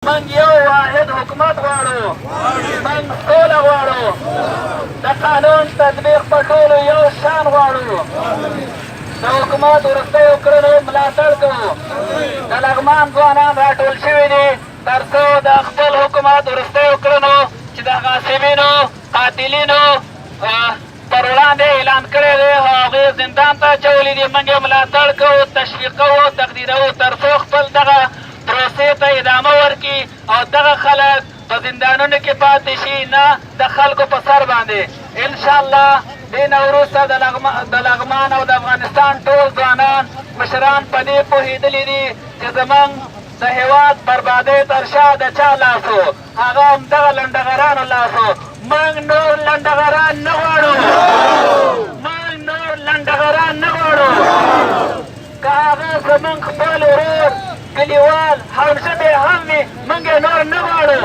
من یو واحد حکومت غواړو، من سوله غواړو، د قانون تطبیق په ټولو یو شان غواړو، د حکومت وروستیو کړنو ملاتړ کوو. د لغمان ځوانان راټول شوي دي تر څو د خپل حکومت وروستیو کړنو چې د غاصبینو قاتلینو پر وړاندې اعلان کړی دی هغې زندان ته اچولي دي، موږ یې ملاتړ کوو، تشویق کوو، تقدیروو تر څو خپل دغه پروسې ته ادامه ورکړي او دغه خلک په زندانونو کې پاتې شي نه د خلکو په سر باندې. انشاءالله دې نه وروسته د لغمان او د افغانستان ټول ځوانان مشران په دې پوهېدلي دي چې زموږ د هېواد بربادۍ تر شا د چا لاس و، هغه همدغه لنډغرانو لاس و. موږ نور لنډغران نه غواړو، موږ نور لنډغران نه غواړو. که هغه زموږ خپل ورور کلیوال همژبې هم وي موږ یې نور نه غواړو،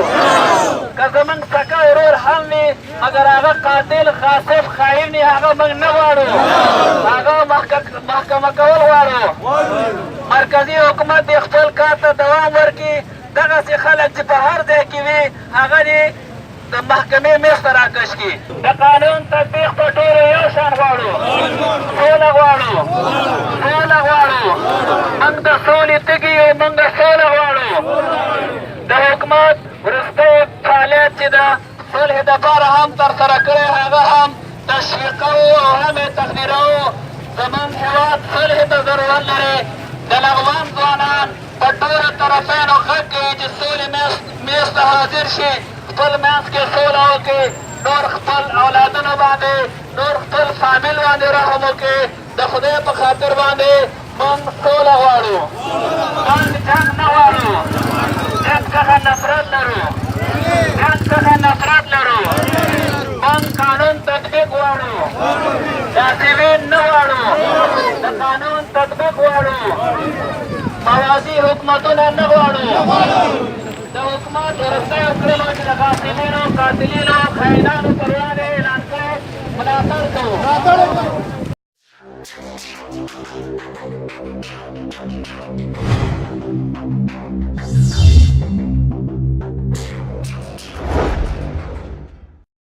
که زموږ سکه ورور هم وي مګر هغه قاتل غاصب خاین وي هغه موږ نه غواړو، هغه محکمه کول غواړو. مرکزي حکومت دې خپل کار ته دوام ورکړي، دغسې خلک چې په هر ځای کې وي هغه دې د محکمې میز ته راکش کړي. د قانون تطبیق په ټولو یو شان غواړو، سوله غواړو، سوله غواړو، موږ د سولې تږي یو، موږ د سوله غواړو. د حکومت وروستی فعالیت چې د صلح دپاره هم ترسره کړی هغه هم تشویقوو او هم یې تقدیروو. زموږ هېواد صلح ته ضرورت لري. د لغمان ځوانان په ټولو طرفینو غږ کوي چې سولې میز ته حاضر شي، خپل منځ کې سوله وکړي، نور خپل اولادونو باندې نور خپل فامیل باندې رحم وکړي. د خدای په خاطر باندې موږ سوله غواړو، موږ جنګ نه غواړو، جنګ څخه نفرت لرو، جنګ څخه نفرت لرو. موږ قانون تطبیق غواړو، غاصبین نه غواړو، د قانون تطبیق غواړو، موازي حکومتونه نه غواړو. د حکومت وروستیو کړنو چې د غاصبینو قاتلینو خاینانو پر وړاندې اعلان کړی ملاتړ کوو.